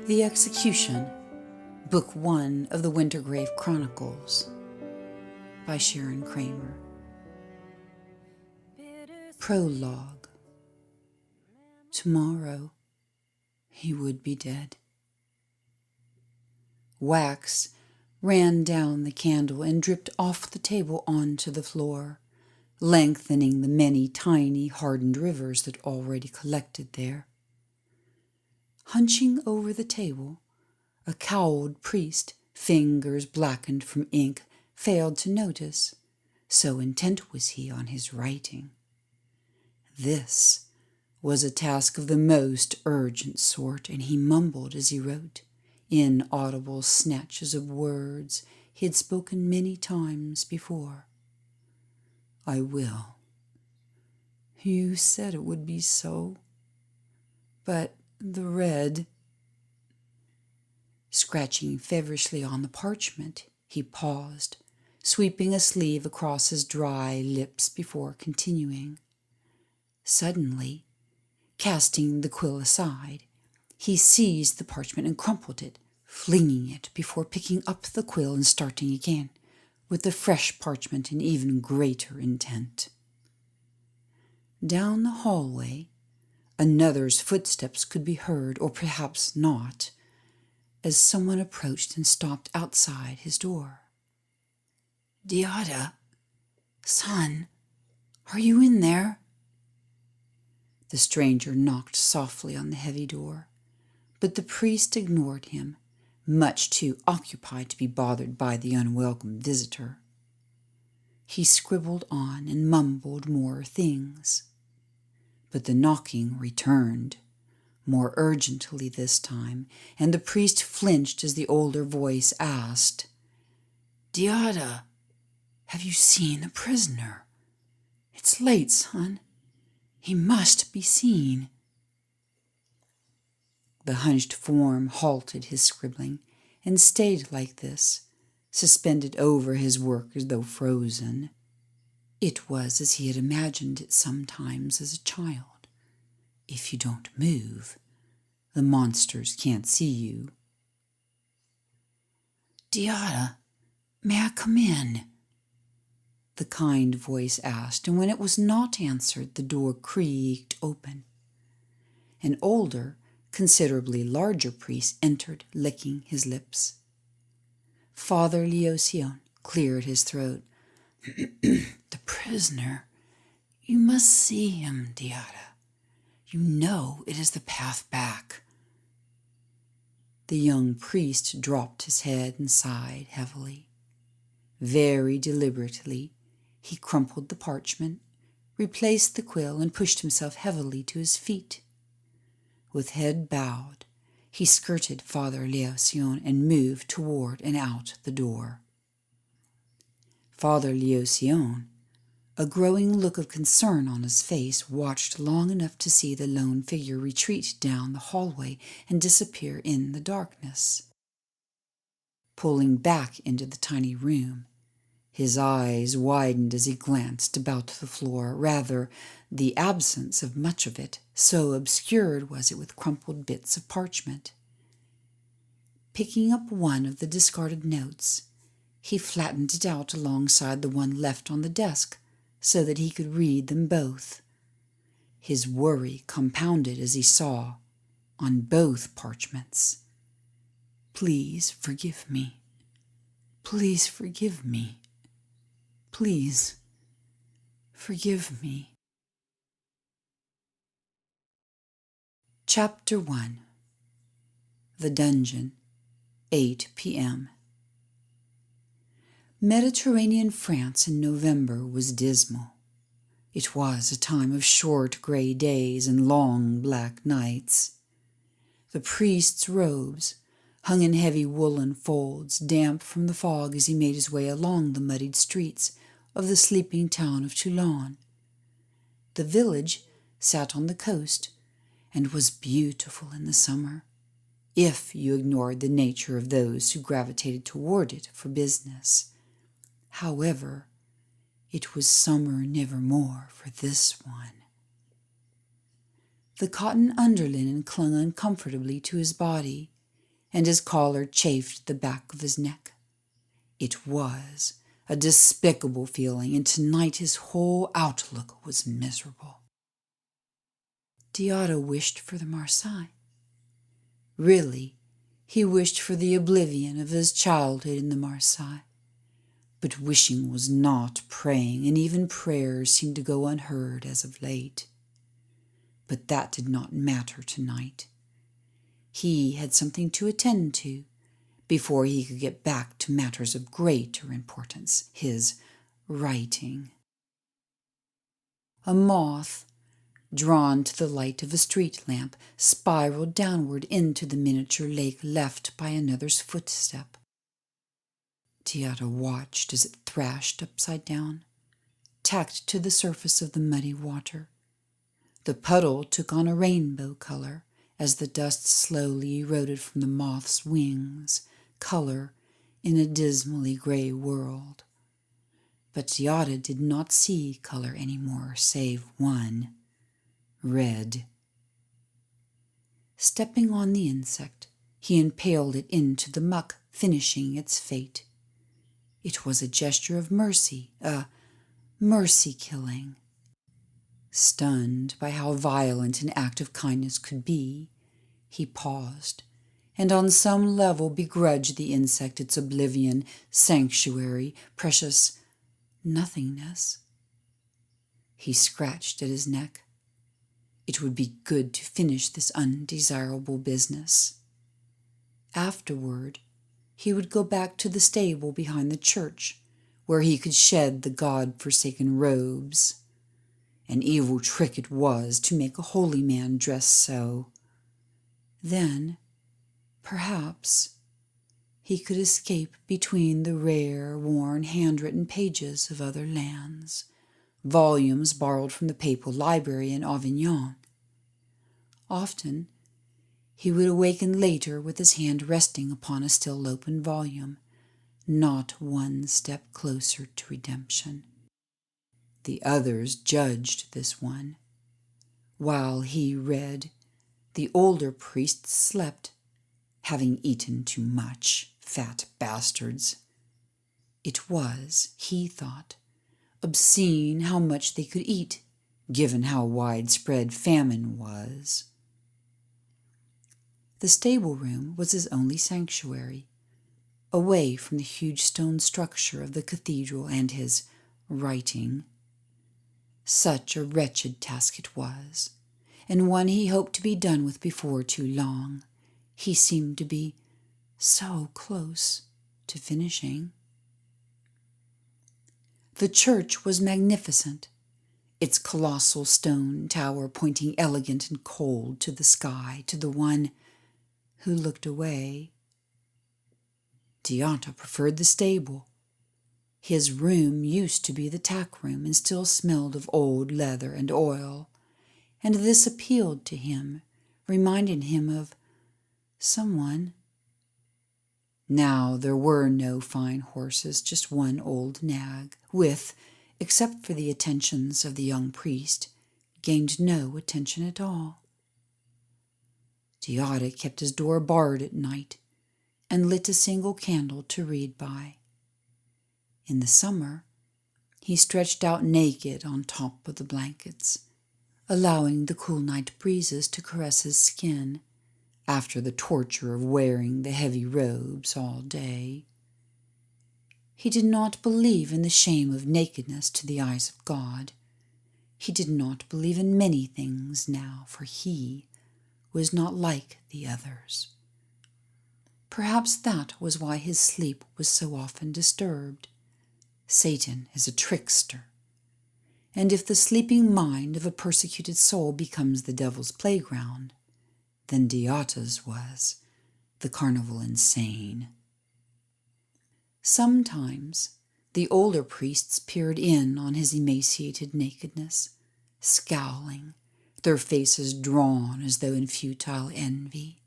The Execution, Book 1 of the Wintergrave Chronicles, by Sharon Cramer. Prologue. Tomorrow he would be dead. Wax ran down the candle and dripped off the table onto the floor, lengthening the many tiny hardened rivers that already collected there. Hunching over the table, a cowled priest, fingers blackened from ink, failed to notice, so intent was he on his writing. This was a task of the most urgent sort, and he mumbled as he wrote, inaudible snatches of words he had spoken many times before. "I will. You said it would be so. But the red..." Scratching feverishly on the parchment, he paused, sweeping a sleeve across his dry lips before continuing. Suddenly, casting the quill aside, he seized the parchment and crumpled it, flinging it before picking up the quill and starting again, with the fresh parchment in even greater intent. Down the hallway, another's footsteps could be heard, or perhaps not, as someone approached and stopped outside his door. "Diada, son, are you in there?" The stranger knocked softly on the heavy door, but the priest ignored him, much too occupied to be bothered by the unwelcome visitor. He scribbled on and mumbled more things, but the knocking returned, more urgently this time, and the priest flinched as the older voice asked, "Diada, have you seen the prisoner? It's late, son. He must be seen." The hunched form halted his scribbling and stayed like this, suspended over his work as though frozen. It was as he had imagined it sometimes as a child. If you don't move, the monsters can't see you. "Diada, may I come in?" the kind voice asked, and when it was not answered, the door creaked open. An older, considerably larger priest entered, licking his lips. Father Leosion cleared his throat. "The prisoner. You must see him, Diada. You know it is the path back." The young priest dropped his head and sighed heavily. Very deliberately, he crumpled the parchment, replaced the quill, and pushed himself heavily to his feet. With head bowed, he skirted Father Leosion and moved toward and out the door. Father Leosion, a growing look of concern on his face, watched long enough to see the lone figure retreat down the hallway and disappear in the darkness. Pulling back into the tiny room, his eyes widened as he glanced about the floor, rather the absence of much of it, so obscured was it with crumpled bits of parchment. Picking up one of the discarded notes, he flattened it out alongside the one left on the desk so that he could read them both. His worry compounded as he saw, on both parchments, "Please forgive me. Please forgive me. Please forgive me." Chapter 1. The Dungeon, 8 p.m. Mediterranean France in November was dismal. It was a time of short gray days and long black nights. The priest's robes hung in heavy woolen folds, damp from the fog as he made his way along the muddied streets of the sleeping town of Toulon. The village sat on the coast and was beautiful in the summer, if you ignored the nature of those who gravitated toward it for business. However, it was summer nevermore for this one. The cotton underlinen clung uncomfortably to his body, and his collar chafed the back of his neck. It was a despicable feeling, and tonight his whole outlook was miserable. Deodato wished for the Marseille. Really, he wished for the oblivion of his childhood in the Marseille. But wishing was not praying, and even prayers seemed to go unheard as of late. But that did not matter tonight. He had something to attend to before he could get back to matters of greater importance, his writing. A moth, drawn to the light of a street lamp, spiraled downward into the miniature lake left by another's footstep. Deodato watched as it thrashed upside down, tacked to the surface of the muddy water. The puddle took on a rainbow color as the dust slowly eroded from the moth's wings, color in a dismally gray world. But Deodato did not see color anymore, save one, red. Stepping on the insect, he impaled it into the muck, finishing its fate. It was a gesture of mercy, a mercy-killing. Stunned by how violent an act of kindness could be, he paused, and on some level begrudged the insect its oblivion, sanctuary, precious nothingness. He scratched at his neck. It would be good to finish this undesirable business. Afterward, he would go back to the stable behind the church, where he could shed the God-forsaken robes. An evil trick it was to make a holy man dress so. Then, perhaps, he could escape between the rare, worn, handwritten pages of other lands, volumes borrowed from the papal library in Avignon. Often, he would awaken later with his hand resting upon a still open volume, not one step closer to redemption. The others judged this one. While he read, the older priests slept, having eaten too much, fat bastards. It was, he thought, obscene how much they could eat, given how widespread famine was. The stable room was his only sanctuary, away from the huge stone structure of the cathedral and his writing. Such a wretched task it was, and one he hoped to be done with before too long. He seemed to be so close to finishing. The church was magnificent, its colossal stone tower pointing elegant and cold to the sky, to the one who looked away. Deodato preferred the stable. His room used to be the tack room and still smelled of old leather and oil, and this appealed to him, reminding him of someone. Now there were no fine horses, just one old nag, with, except for the attentions of the young priest, gained no attention at all. Deodato kept his door barred at night and lit a single candle to read by. In the summer, he stretched out naked on top of the blankets, allowing the cool night breezes to caress his skin after the torture of wearing the heavy robes all day. He did not believe in the shame of nakedness to the eyes of God. He did not believe in many things now, for he was not like the others. Perhaps that was why his sleep was so often disturbed. Satan is a trickster, and if the sleeping mind of a persecuted soul becomes the devil's playground, then Deodato's was the carnival insane. Sometimes the older priests peered in on his emaciated nakedness, scowling, their faces drawn as though in futile envy.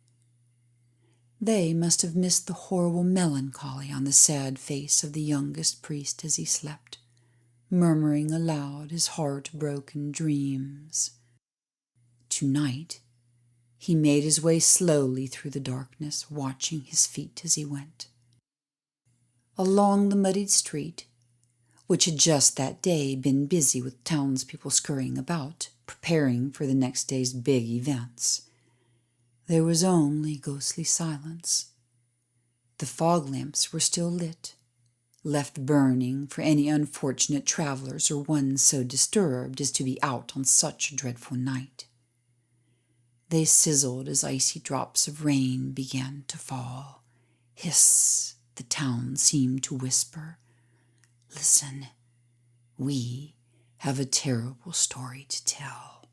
They must have missed the horrible melancholy on the sad face of the youngest priest as he slept, murmuring aloud his heart-broken dreams. Tonight, He made his way slowly through the darkness, watching his feet as he went. Along the muddied street, which had just that day been busy with townspeople scurrying about, preparing for the next day's big events, there was only ghostly silence. The fog lamps were still lit, left burning for any unfortunate travelers or ones so disturbed as to be out on such a dreadful night. They sizzled as icy drops of rain began to fall. Hiss, the town seemed to whisper. Listen, we have a terrible story to tell.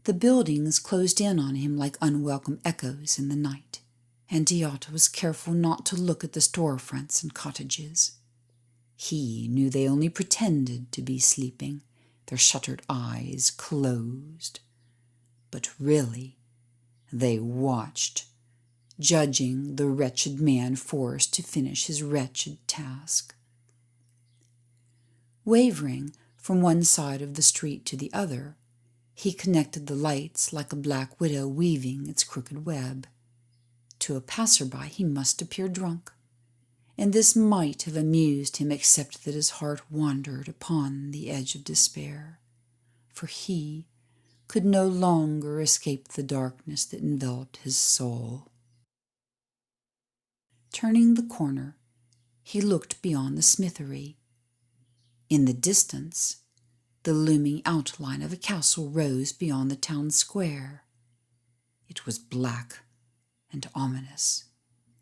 The buildings closed in on him like unwelcome echoes in the night, and Deotta was careful not to look at the storefronts and cottages. He knew they only pretended to be sleeping, their shuttered eyes closed. But really, they watched, judging the wretched man forced to finish his wretched task. Wavering from one side of the street to the other, he connected the lights like a black widow weaving its crooked web. To a passer-by he must appear drunk, and this might have amused him except that his heart wandered upon the edge of despair, for he could no longer escape the darkness that enveloped his soul. Turning the corner, he looked beyond the smithery. In the distance, the looming outline of a castle rose beyond the town square. It was black and ominous,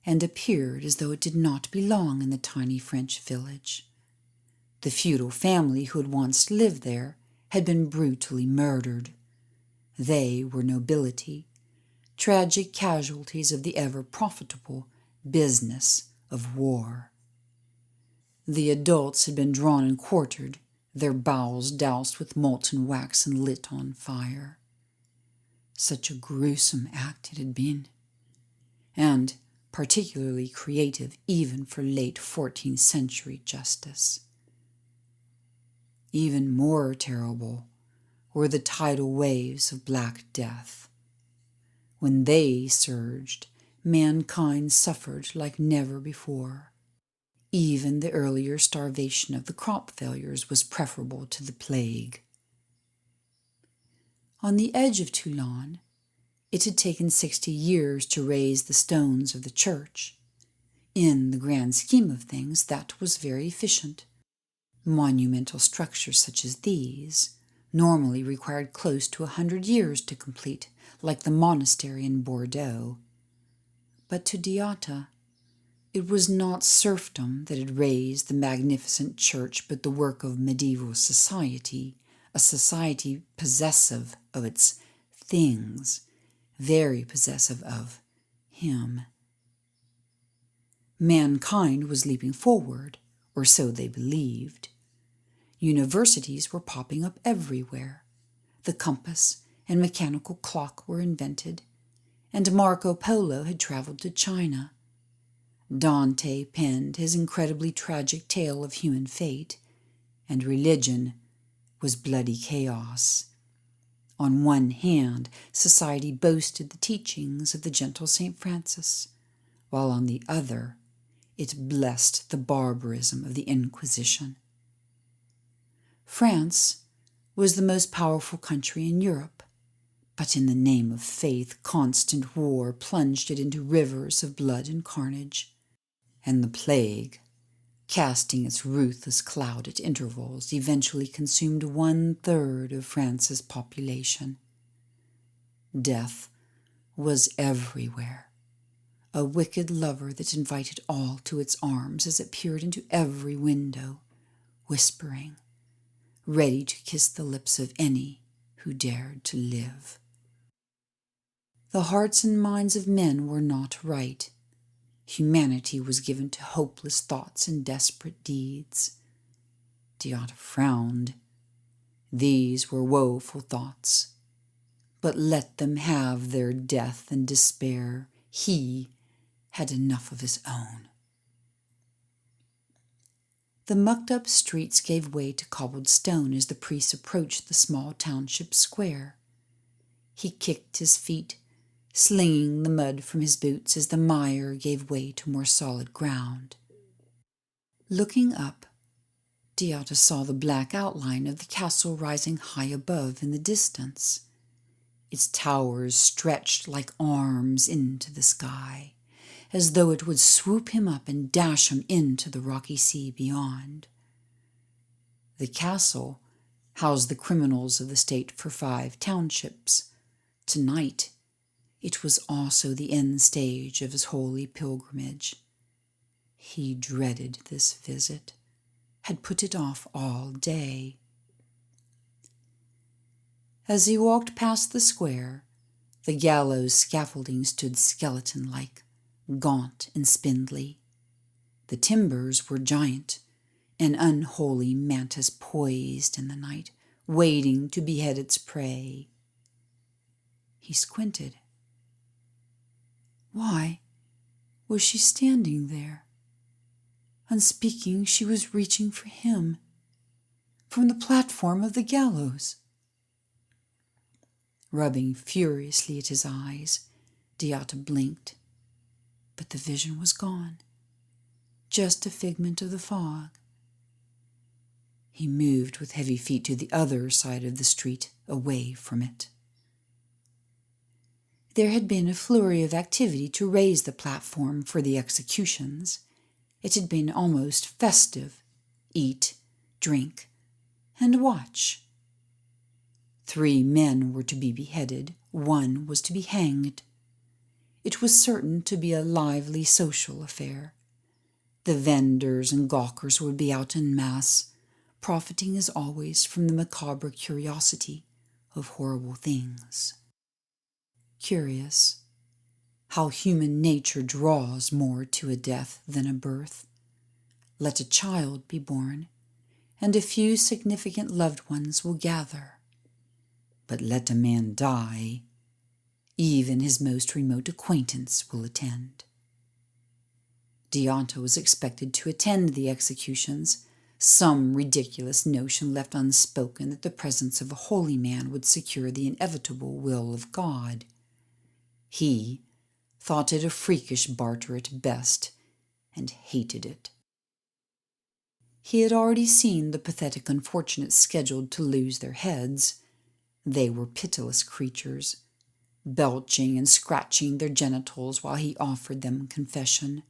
and appeared as though it did not belong in the tiny French village. The feudal family who had once lived there had been brutally murdered. They were nobility, tragic casualties of the ever-profitable business of war. The adults had been drawn and quartered, their bowels doused with molten wax and lit on fire. Such a gruesome act it had been, and particularly creative even for late 14th century justice. Even more terrible were the tidal waves of Black Death. When they surged, mankind suffered like never before. Even the earlier starvation of the crop failures was preferable to the plague. On the edge of Toulon, it had taken 60 years to raise the stones of the church. In the grand scheme of things, that was very efficient. Monumental structures such as these normally required close to 100 years to complete, like the monastery in Bordeaux. But to Deotta, it was not serfdom that had raised the magnificent church, but the work of medieval society, a society possessive of its things, very possessive of him. Mankind was leaping forward, or so they believed. Universities were popping up everywhere. The compass and mechanical clock were invented, and Marco Polo had traveled to China. Dante penned his incredibly tragic tale of human fate, and religion was bloody chaos. On one hand, society boasted the teachings of the gentle St. Francis, while on the other, it blessed the barbarism of the Inquisition. France was the most powerful country in Europe, but in the name of faith, constant war plunged it into rivers of blood and carnage, and the plague, casting its ruthless cloud at intervals, eventually consumed 1/3 of France's population. Death was everywhere, a wicked lover that invited all to its arms as it peered into every window, whispering, ready to kiss the lips of any who dared to live. The hearts and minds of men were not right. Humanity was given to hopeless thoughts and desperate deeds. Deotta frowned. These were woeful thoughts. But let them have their death and despair. He had enough of his own. The mucked-up streets gave way to cobbled stone as the priest approached the small township square. He kicked his feet, slinging the mud from his boots as the mire gave way to more solid ground. Looking up, Deotta saw the black outline of the castle rising high above in the distance. Its towers stretched like arms into the sky, as though it would swoop him up and dash him into the rocky sea beyond. The castle housed the criminals of the state for 5 townships. Tonight, it was also the end stage of his holy pilgrimage. He dreaded this visit, had put it off all day. As he walked past the square, the gallows scaffolding stood skeleton-like, gaunt and spindly. The timbers were giant, an unholy mantis poised in the night, waiting to behead its prey. He squinted. Why was she standing there? Unspeaking, she was reaching for him, from the platform of the gallows. Rubbing furiously at his eyes, Deotta blinked, but the vision was gone, just a figment of the fog. He moved with heavy feet to the other side of the street, away from it. There had been a flurry of activity to raise the platform for the executions. It had been almost festive. Eat, drink, and watch. 3 men were to be beheaded, 1 was to be hanged. It was certain to be a lively social affair. The vendors and gawkers would be out en masse, profiting as always from the macabre curiosity of horrible things. Curious how human nature draws more to a death than a birth. Let a child be born, and a few significant loved ones will gather. But let a man die, even his most remote acquaintance will attend. Deotta was expected to attend the executions, some ridiculous notion left unspoken that the presence of a holy man would secure the inevitable will of God. He thought it a freakish barter at best, and hated it. He had already seen the pathetic unfortunates scheduled to lose their heads. They were pitiless creatures, belching and scratching their genitals while he offered them confession.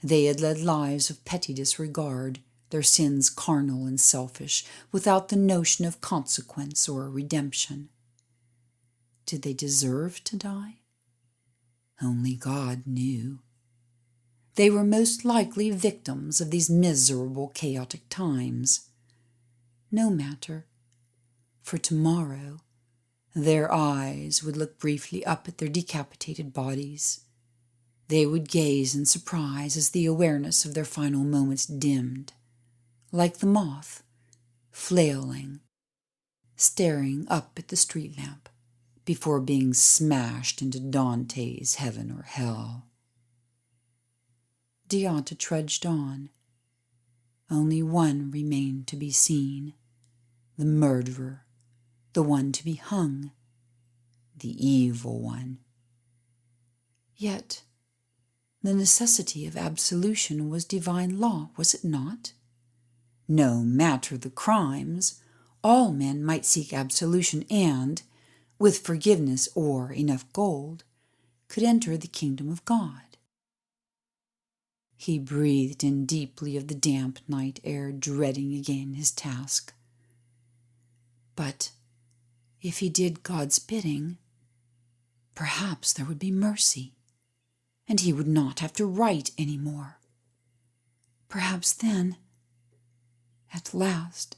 They had led lives of petty disregard, their sins carnal and selfish, without the notion of consequence or redemption. Did they deserve to die? Only God knew. They were most likely victims of these miserable, chaotic times. No matter. For tomorrow, their eyes would look briefly up at their decapitated bodies. They would gaze in surprise as the awareness of their final moments dimmed, like the moth, flailing, staring up at the street lamp before being smashed into Dante's heaven or hell. Deotta trudged on. Only one remained to be seen, the murderer, the one to be hung, the evil one. Yet the necessity of absolution was divine law, was it not? No matter the crimes, all men might seek absolution and, with forgiveness or enough gold, could enter the kingdom of God. He breathed in deeply of the damp night air, dreading again his task. But if he did God's bidding, perhaps there would be mercy, and he would not have to write any more. Perhaps then, at last,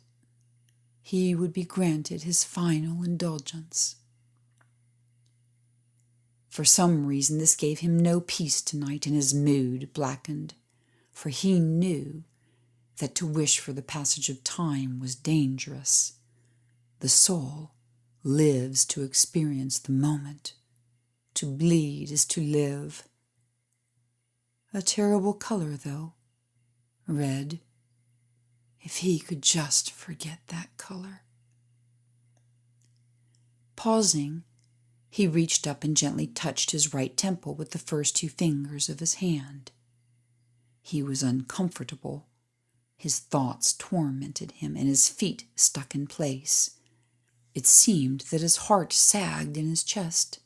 he would be granted his final indulgence. For some reason this gave him no peace tonight, and his mood blackened, for he knew that to wish for the passage of time was dangerous. The soul lives to experience the moment. To bleed is to live. A terrible color, though. Red. If he could just forget that color. Pausing, He reached up and gently touched his right temple with the first 2 fingers of his hand. He was uncomfortable. His thoughts tormented him, and his feet stuck in place. It seemed that his heart sagged in his chest.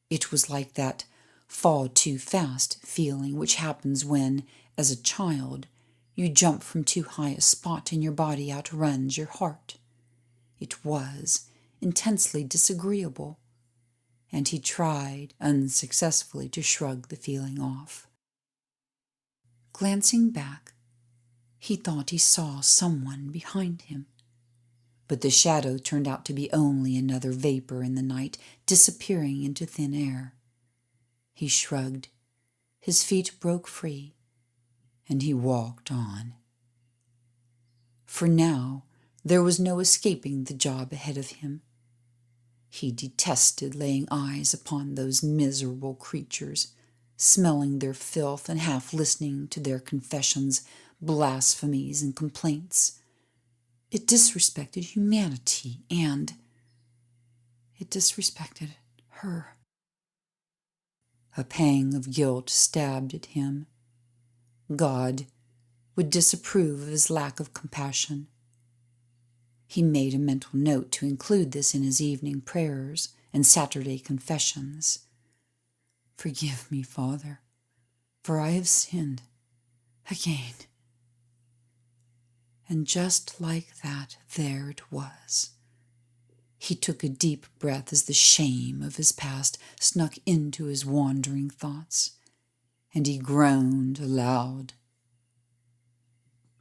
It was like that fall too fast feeling which happens when, as a child, you jump from too high a spot and your body outruns your heart. It was intensely disagreeable, and he tried unsuccessfully to shrug the feeling off. Glancing back, he thought he saw someone behind him, but the shadow turned out to be only another vapor in the night, disappearing into thin air. He shrugged, his feet broke free, and he walked on. For now, there was no escaping the job ahead of him. He detested laying eyes upon those miserable creatures, smelling their filth and half listening to their confessions, blasphemies, and complaints. It disrespected humanity, and it disrespected her. A pang of guilt stabbed at him. God would disapprove of his lack of compassion. He made a mental note to include this in his evening prayers and Saturday confessions. "Forgive me, Father, for I have sinned again." And just like that, there it was. He took a deep breath as the shame of his past snuck into his wandering thoughts, and he groaned aloud.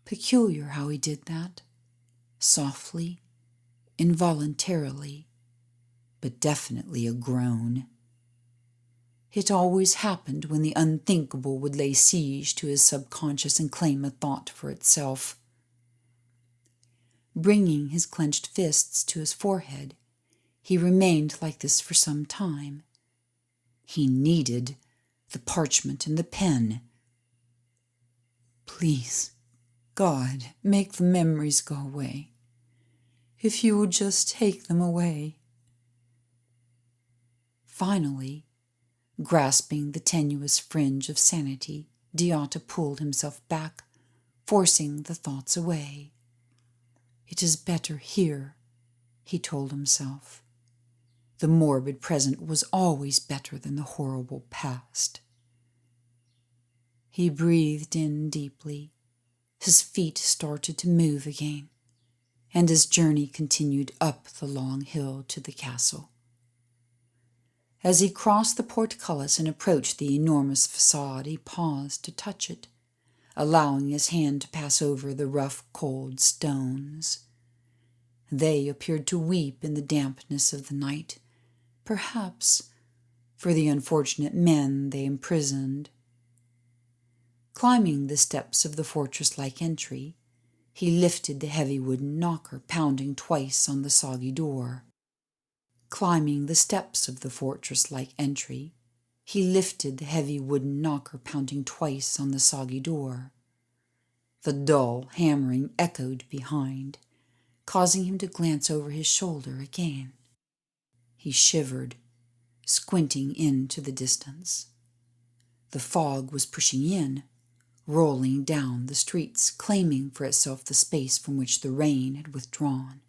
Peculiar how he did that. Softly, involuntarily, but definitely a groan. It always happened when the unthinkable would lay siege to his subconscious and claim a thought for itself. Bringing his clenched fists to his forehead, he remained like this for some time. He needed the parchment and the pen. "Please, God, make the memories go away. If you would just take them away." Finally, grasping the tenuous fringe of sanity, Deotta pulled himself back, forcing the thoughts away. "It is better here," he told himself. The morbid present was always better than the horrible past. He breathed in deeply. His feet started to move again, and his journey continued up the long hill to the castle. As he crossed the portcullis and approached the enormous facade, he paused to touch it, allowing his hand to pass over the rough, cold stones. They appeared to weep in the dampness of the night, perhaps for the unfortunate men they imprisoned. Climbing the steps of the fortress-like entry, he lifted the heavy wooden knocker, pounding twice on the soggy door. Climbing the steps of the fortress-like entry, he lifted the heavy wooden knocker, pounding twice on the soggy door. The dull hammering echoed behind, causing him to glance over his shoulder again. He shivered, squinting into the distance. The fog was pushing in, rolling down the streets, claiming for itself the space from which the rain had withdrawn.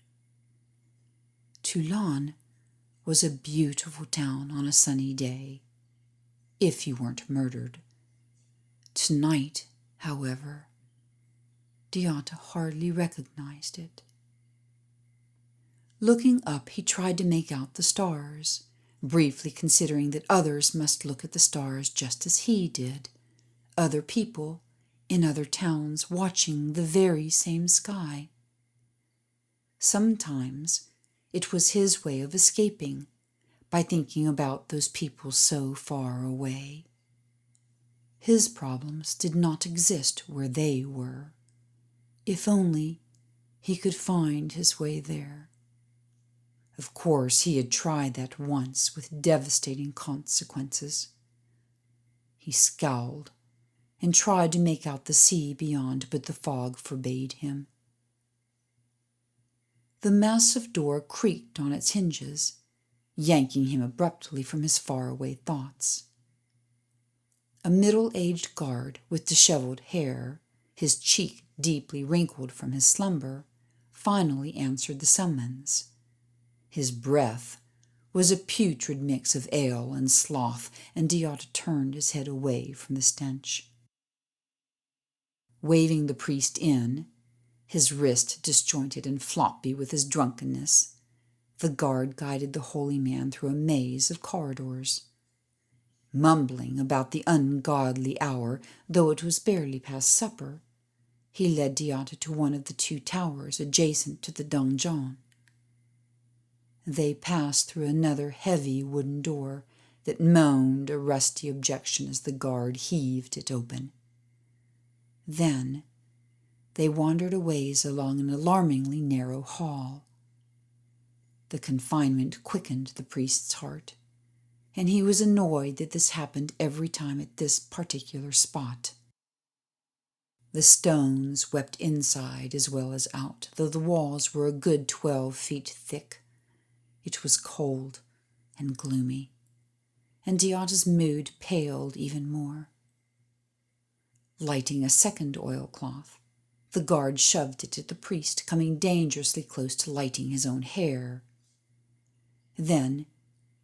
Toulon was a beautiful town on a sunny day, if you weren't murdered. Tonight, however, Deotta hardly recognized it. Looking up, he tried to make out the stars, briefly considering that others must look at the stars just as he did, other people in other towns watching the very same sky. Sometimes it was his way of escaping, by thinking about those people so far away. His problems did not exist where they were. If only he could find his way there. Of course, he had tried that once with devastating consequences. He scowled and tried to make out the sea beyond, but the fog forbade him. The massive door creaked on its hinges, yanking him abruptly from his faraway thoughts. A middle-aged guard with disheveled hair, his cheek deeply wrinkled from his slumber, finally answered the summons. His breath was a putrid mix of ale and sloth, and Deotta turned his head away from the stench. Waving the priest in, his wrist disjointed and floppy with his drunkenness, the guard guided the holy man through a maze of corridors. Mumbling about the ungodly hour, though it was barely past supper, he led Deotta to one of the 2 towers adjacent to the donjon. They passed through another heavy wooden door that moaned a rusty objection as the guard heaved it open. Then they wandered a ways along an alarmingly narrow hall. The confinement quickened the priest's heart, and he was annoyed that this happened every time at this particular spot. The stones wept inside as well as out, though the walls were a good 12 feet thick. It was cold and gloomy, and Deotta's mood paled even more. Lighting a second oilcloth, the guard shoved it at the priest, coming dangerously close to lighting his own hair. Then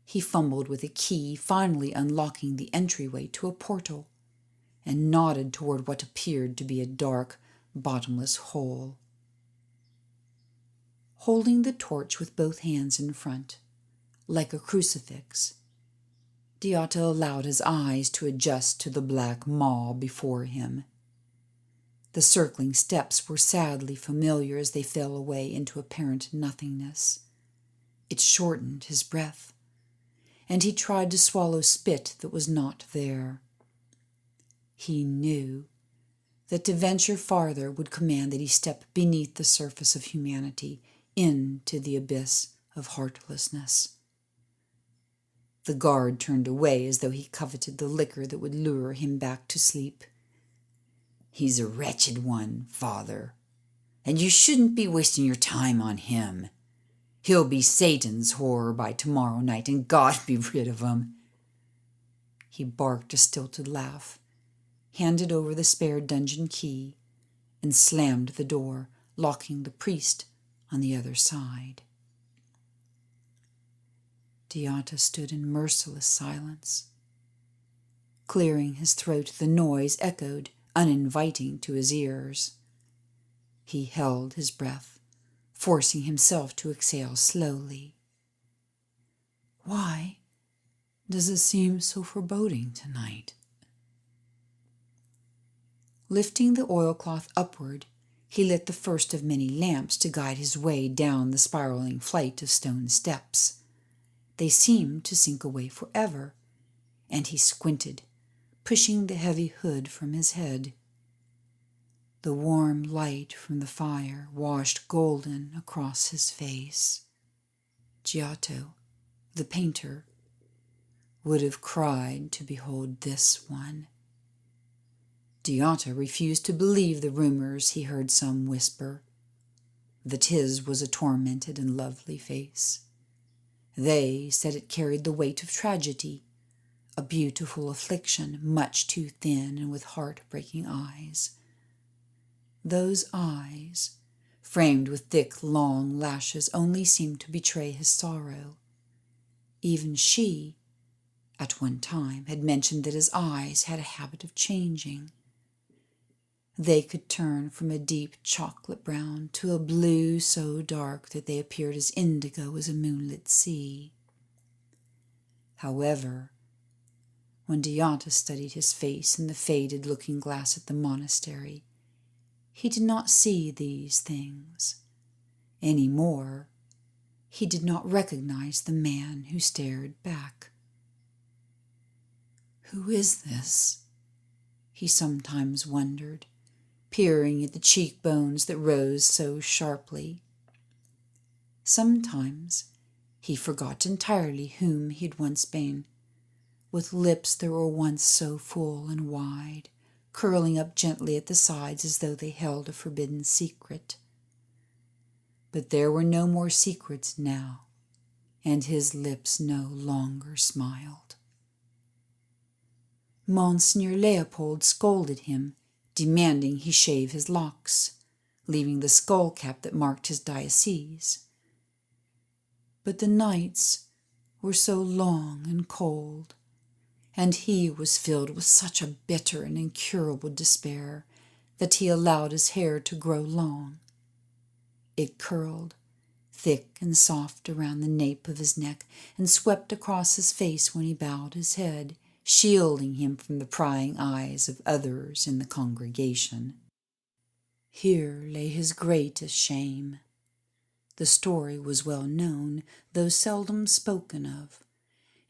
he fumbled with a key, finally unlocking the entryway to a portal, and nodded toward what appeared to be a dark, bottomless hole. Holding the torch with both hands in front, like a crucifix, Deotta allowed his eyes to adjust to the black maw before him. The circling steps were sadly familiar as they fell away into apparent nothingness. It shortened his breath, and he tried to swallow spit that was not there. He knew that to venture farther would command that he step beneath the surface of humanity into the abyss of heartlessness. The guard turned away as though he coveted the liquor that would lure him back to sleep. "He's a wretched one, Father, and you shouldn't be wasting your time on him. He'll be Satan's horror by tomorrow night, and God be rid of him." He barked a stilted laugh, handed over the spare dungeon key, and slammed the door, locking the priest on the other side. Deotta stood in merciless silence. Clearing his throat, the noise echoed, uninviting to his ears. He held his breath, forcing himself to exhale slowly. "Why does it seem so foreboding tonight?" Lifting the oilcloth upward, he lit the first of many lamps to guide his way down the spiraling flight of stone steps. They seemed to sink away forever, and he squinted, pushing the heavy hood from his head. The warm light from the fire washed golden across his face. Giotto, the painter, would have cried to behold this one. Deotta refused to believe the rumors he heard some whisper, that his was a tormented and lovely face. They said it carried the weight of tragedy, a beautiful affliction much too thin and with heart-breaking eyes. Those eyes, framed with thick, long lashes, only seemed to betray his sorrow. Even she, at one time, had mentioned that his eyes had a habit of changing. They could turn from a deep chocolate brown to a blue so dark that they appeared as indigo as a moonlit sea. However, when Deotta studied his face in the faded looking-glass at the monastery, he did not see these things. Any more, he did not recognize the man who stared back. "Who is this?" he sometimes wondered, peering at the cheekbones that rose so sharply. Sometimes he forgot entirely whom he had once been, with lips that were once so full and wide, curling up gently at the sides as though they held a forbidden secret. But there were no more secrets now. and his lips no longer smiled. Monsignor Leopold scolded him, demanding he shave his locks, leaving the skull cap that marked his diocese. But the nights were so long and cold, and he was filled with such a bitter and incurable despair that he allowed his hair to grow long. It curled, thick and soft around the nape of his neck, and swept across his face when he bowed his head, shielding him from the prying eyes of others in the congregation. Here lay his greatest shame. The story was well known, though seldom spoken of,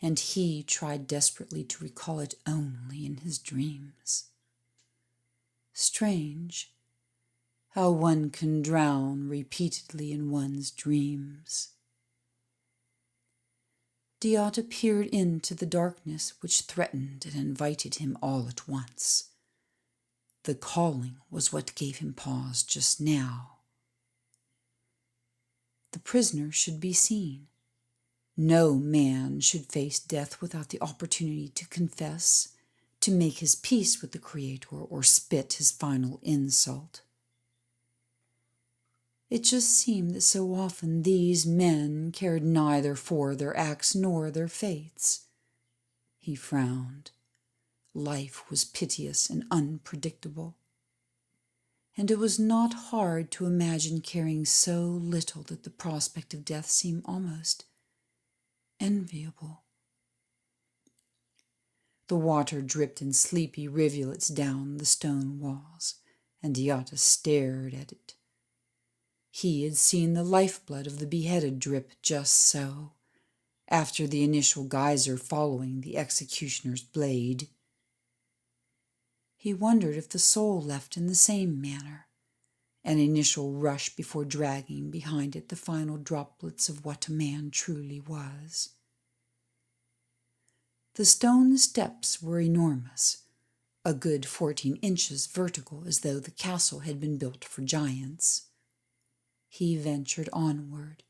and he tried desperately to recall it only in his dreams. Strange how one can drown repeatedly in one's dreams. Deotta peered into the darkness which threatened and invited him all at once. The calling was what gave him pause just now. The prisoner should be seen. No man should face death without the opportunity to confess, to make his peace with the Creator, or spit his final insult. It just seemed that so often these men cared neither for their acts nor their faiths. He frowned. Life was piteous and unpredictable, and it was not hard to imagine caring so little that the prospect of death seemed almost enviable. The water dripped in sleepy rivulets down the stone walls, and Deotta stared at it. He had seen the lifeblood of the beheaded drip just so, after the initial geyser following the executioner's blade. He wondered if the soul left in the same manner, an initial rush before dragging behind it the final droplets of what a man truly was. The stone steps were enormous, a good 14 inches vertical, as though the castle had been built for giants. He ventured onward,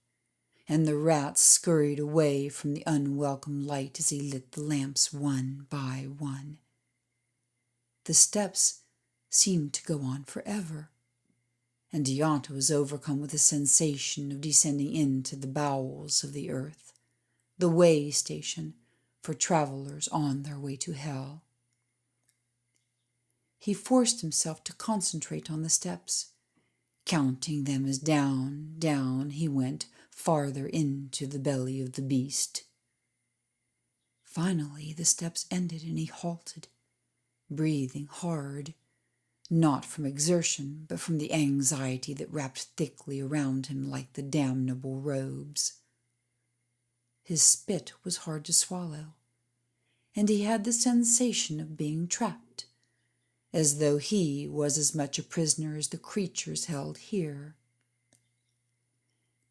and the rats scurried away from the unwelcome light as he lit the lamps one by one. The steps seemed to go on forever, and Deotta was overcome with a sensation of descending into the bowels of the earth, the way station for travelers on their way to hell. He forced himself to concentrate on the steps, counting them as down, down he went, farther into the belly of the beast. Finally the steps ended, and he halted, breathing hard, not from exertion, but from the anxiety that wrapped thickly around him like the damnable robes. His spit was hard to swallow, and he had the sensation of being trapped, as though he was as much a prisoner as the creatures held here.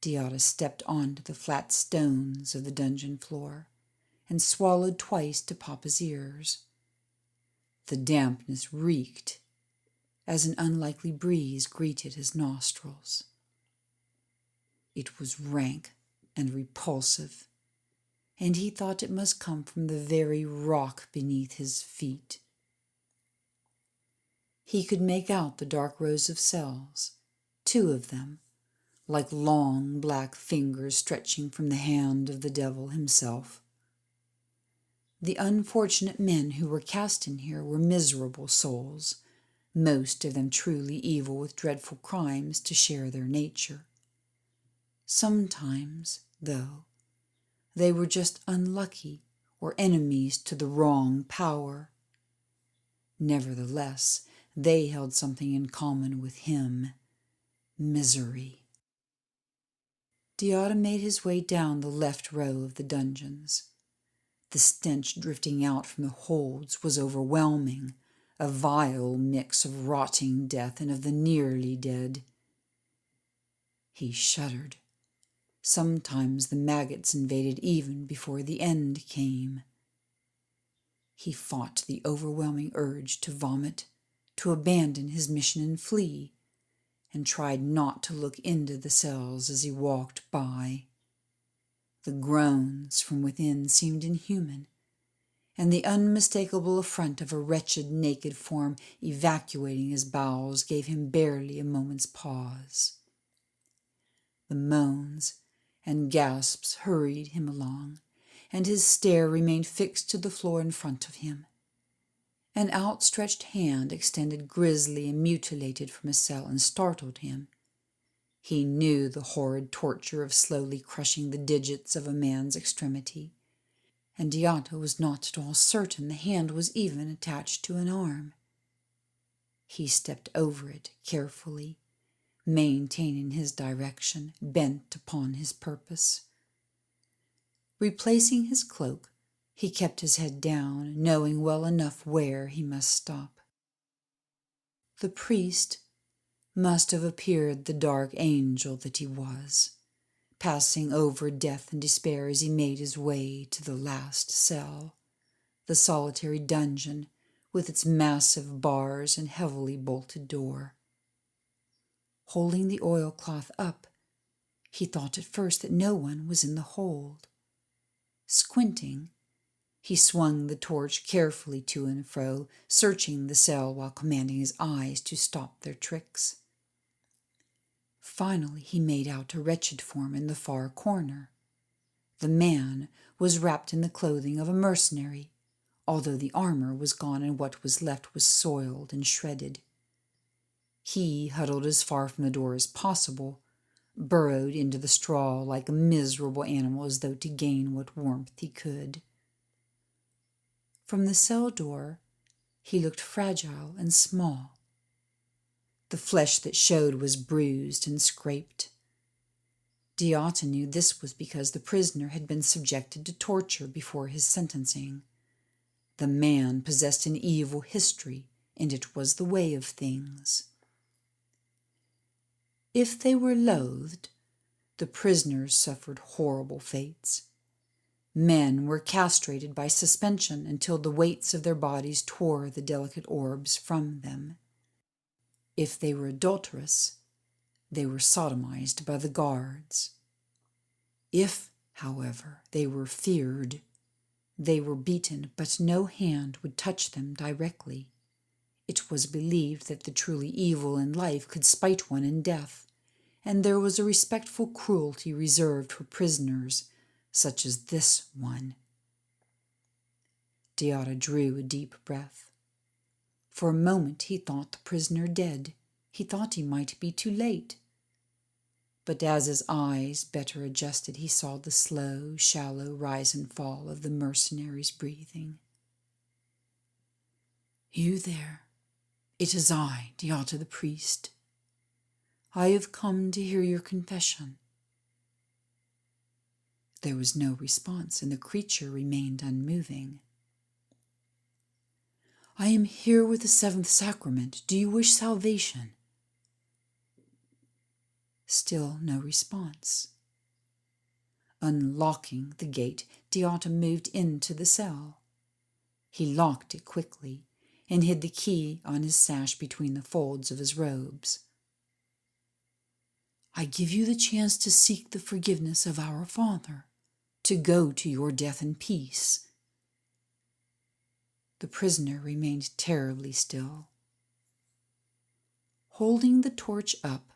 Deotta stepped onto the flat stones of the dungeon floor and swallowed twice to pop his ears. The dampness reeked as an unlikely breeze greeted his nostrils. It was rank and repulsive, and he thought it must come from the very rock beneath his feet. He could make out the dark rows of cells, 2 of them, like long black fingers stretching from the hand of the devil himself. The unfortunate men who were cast in here were miserable souls, most of them truly evil with dreadful crimes to share their nature. Sometimes, though, they were just unlucky or enemies to the wrong power. Nevertheless, they held something in common with him: misery. Deotta made his way down the left row of the dungeons. The stench drifting out from the holds was overwhelming, a vile mix of rotting death and of the nearly dead. He shuddered. Sometimes the maggots invaded even before the end came. He fought the overwhelming urge to vomit, to abandon his mission and flee, and tried not to look into the cells as he walked by. The groans from within seemed inhuman, and the unmistakable affront of a wretched, naked form evacuating his bowels gave him barely a moment's pause. The moans and gasps hurried him along, and his stare remained fixed to the floor in front of him. An outstretched hand extended grisly and mutilated from a cell and startled him. He knew the horrid torture of slowly crushing the digits of a man's extremity, and Diata was not at all certain the hand was even attached to an arm. He stepped over it carefully, maintaining his direction, bent upon his purpose. Replacing his cloak, he kept his head down, knowing well enough where he must stop. The priest must have appeared the dark angel that he was, passing over death and despair as he made his way to the last cell, the solitary dungeon with its massive bars and heavily bolted door. Holding the oilcloth up, he thought at first that no one was in the hold. Squinting, he swung the torch carefully to and fro, searching the cell while commanding his eyes to stop their tricks. Finally, he made out a wretched form in the far corner. The man was wrapped in the clothing of a mercenary, although the armor was gone and what was left was soiled and shredded. He huddled as far from the door as possible, burrowed into the straw like a miserable animal as though to gain what warmth he could. From the cell door, he looked fragile and small. The flesh that showed was bruised and scraped. Diata knew this was because the prisoner had been subjected to torture before his sentencing. The man possessed an evil history, and it was the way of things. If they were loathed, the prisoners suffered horrible fates. Men were castrated by suspension until the weights of their bodies tore the delicate orbs from them. If they were adulterous, they were sodomized by the guards. If, however, they were feared, they were beaten, but no hand would touch them directly. It was believed that the truly evil in life could spite one in death, and there was a respectful cruelty reserved for prisoners such as this one. Diata drew a deep breath. For a moment he thought the prisoner dead. He thought he might be too late. But as his eyes better adjusted, he saw the slow, shallow rise and fall of the mercenary's breathing. "You there? It is I, Diata the priest. I have come to hear your confession." There was no response, and the creature remained unmoving. "I am here with the seventh sacrament. Do you wish salvation?" Still no response. Unlocking the gate, Diata moved into the cell. He locked it quickly and hid the key on his sash between the folds of his robes. "I give you the chance to seek the forgiveness of our Father, to go to your death in peace." The prisoner remained terribly still. Holding the torch up,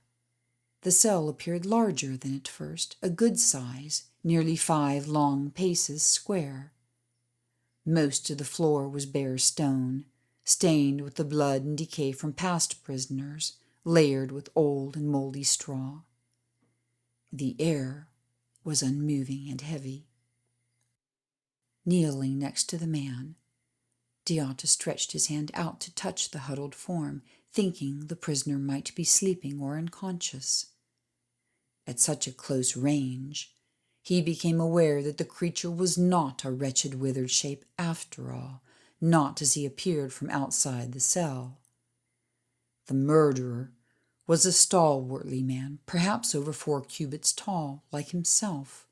the cell appeared larger than at first, a good size, nearly 5 long paces square. Most of the floor was bare stone, stained with the blood and decay from past prisoners, layered with old and moldy straw. The air was unmoving and heavy. Kneeling next to the man, Diata stretched his hand out to touch the huddled form, thinking the prisoner might be sleeping or unconscious. At such a close range, he became aware that the creature was not a wretched withered shape after all, not as he appeared from outside the cell. The murderer was a stalwartly man, perhaps over 4 cubits tall, like himself.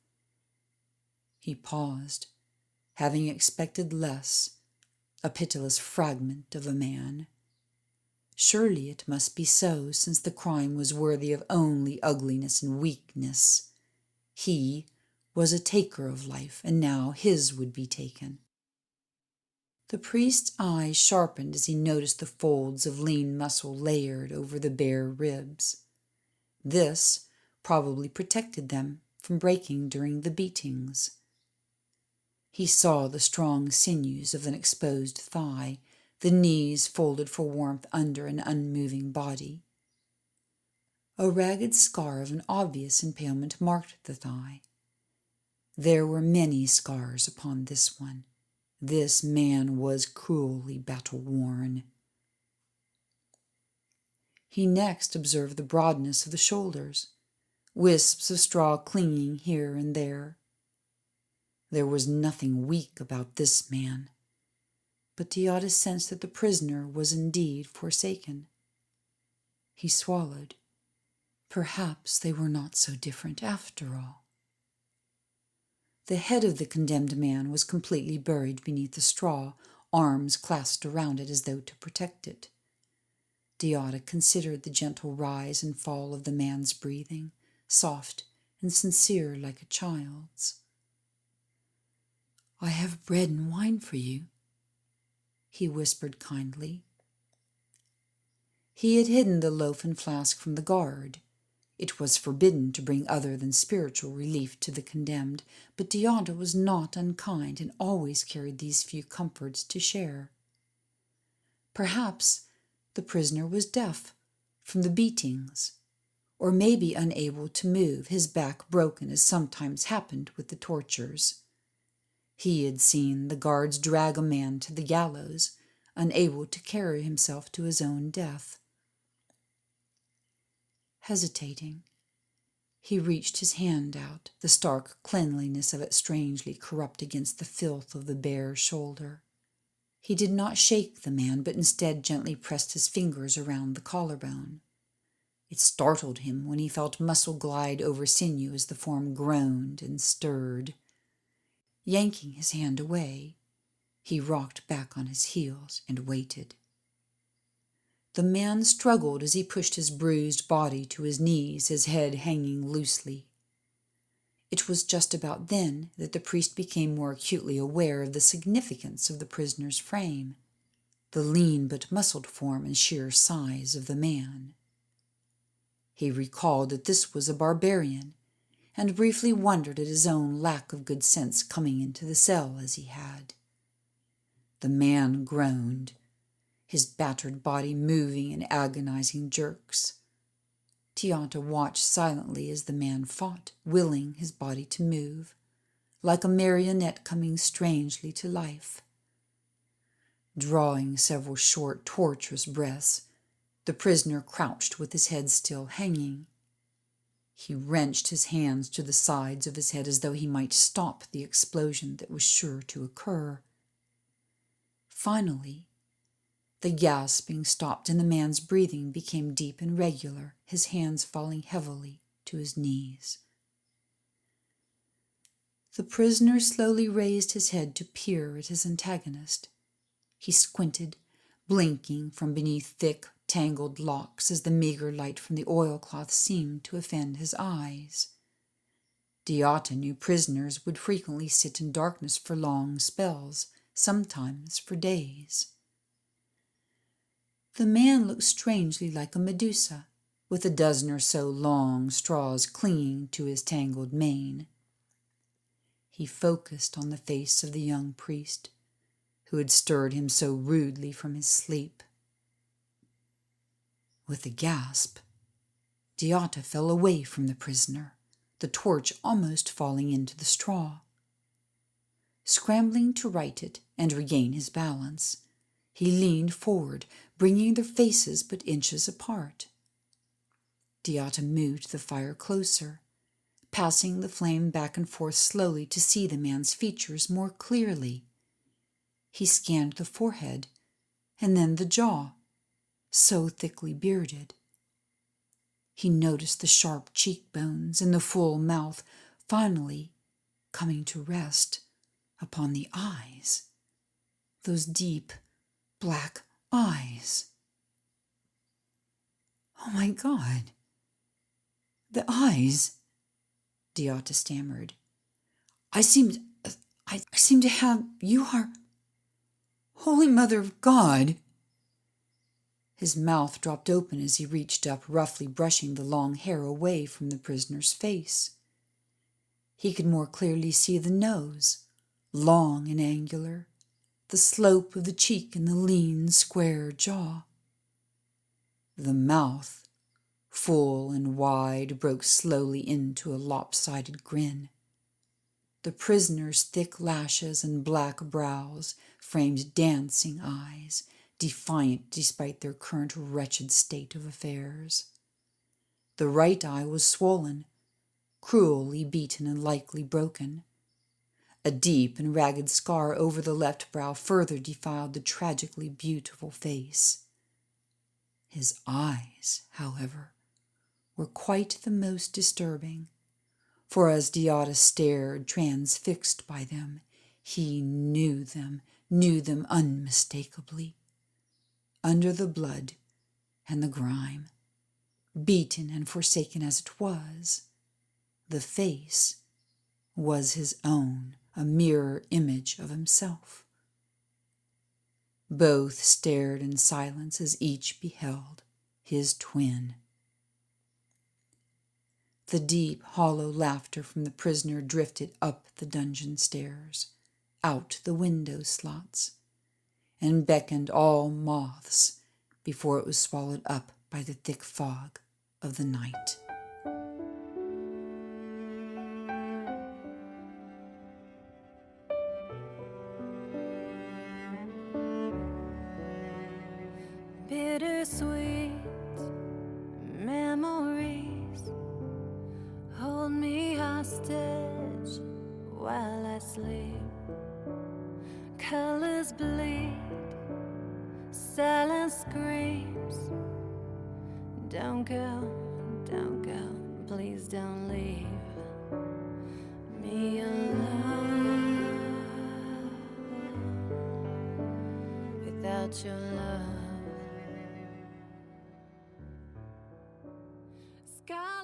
He paused, having expected less, a pitiless fragment of a man. Surely it must be so, since the crime was worthy of only ugliness and weakness. He was a taker of life, and now his would be taken. The priest's eyes sharpened as he noticed the folds of lean muscle layered over the bare ribs. This probably protected them from breaking during the beatings. He saw the strong sinews of an exposed thigh, the knees folded for warmth under an unmoving body. A ragged scar of an obvious impalement marked the thigh. There were many scars upon this one. This man was cruelly battle-worn. He next observed the broadness of the shoulders, wisps of straw clinging here and there. There was nothing weak about this man, but Deotta sensed that the prisoner was indeed forsaken. He swallowed. Perhaps they were not so different after all. The head of the condemned man was completely buried beneath the straw, arms clasped around it as though to protect it. Deotta considered the gentle rise and fall of the man's breathing, soft and sincere like a child's. "I have bread and wine for you," he whispered kindly. He had hidden the loaf and flask from the guard. It was forbidden to bring other than spiritual relief to the condemned, but Deotta was not unkind and always carried these few comforts to share. Perhaps the prisoner was deaf from the beatings, or maybe unable to move, his back broken as sometimes happened with the tortures. He had seen the guards drag a man to the gallows, unable to carry himself to his own death. Hesitating, he reached his hand out, the stark cleanliness of it strangely corrupt against the filth of the bare shoulder. He did not shake the man, but instead gently pressed his fingers around the collarbone. It startled him when he felt muscle glide over sinew as the form groaned and stirred. Yanking his hand away, he rocked back on his heels and waited. The man struggled as he pushed his bruised body to his knees, his head hanging loosely. It was just about then that the priest became more acutely aware of the significance of the prisoner's frame, the lean but muscled form and sheer size of the man. He recalled that this was a barbarian, and briefly wondered at his own lack of good sense coming into the cell as he had. The man groaned, his battered body moving in agonizing jerks. Deotta watched silently as the man fought, willing his body to move, like a marionette coming strangely to life. Drawing several short, torturous breaths, the prisoner crouched with his head still hanging. He wrenched his hands to the sides of his head as though he might stop the explosion that was sure to occur. Finally, the gasping stopped and the man's breathing became deep and regular, his hands falling heavily to his knees. The prisoner slowly raised his head to peer at his antagonist. He squinted, blinking from beneath thick, tangled locks as the meager light from the oilcloth seemed to offend his eyes. Deotta knew prisoners would frequently sit in darkness for long spells, sometimes for days. The man looked strangely like a Medusa, with a dozen or so long straws clinging to his tangled mane. He focused on the face of the young priest, who had stirred him so rudely from his sleep. With a gasp, Deotta fell away from the prisoner, the torch almost falling into the straw. Scrambling to right it and regain his balance, he leaned forward, bringing their faces but inches apart. Deotta moved the fire closer, passing the flame back and forth slowly to see the man's features more clearly. He scanned the forehead, and then the jaw, so thickly bearded. He noticed the sharp cheekbones and the full mouth, finally coming to rest upon the eyes, those deep, black eyes. "Oh, my God! The eyes!" Deotta stammered. I seem to have, you are Holy Mother of God. His mouth dropped open as he reached up, roughly brushing the long hair away from the prisoner's face. He could more clearly see the nose, long and angular, the slope of the cheek and the lean, square jaw. The mouth, full and wide, broke slowly into a lopsided grin. The prisoner's thick lashes and black brows framed dancing eyes, defiant despite their current wretched state of affairs. The right eye was swollen, cruelly beaten and likely broken. A deep and ragged scar over the left brow further defiled the tragically beautiful face. His eyes, however, were quite the most disturbing, for as Deoda stared, transfixed by them, he knew them unmistakably. Under the blood and the grime, beaten and forsaken as it was, the face was his own, a mirror image of himself. Both stared in silence as each beheld his twin. The deep, hollow laughter from the prisoner drifted up the dungeon stairs, out the window slots, and beckoned all moths before it was swallowed up by the thick fog of the night. Bittersweet memories hold me hostage while I sleep. Colors bleed, silence screams. Don't go, please don't leave me alone without your love. Sky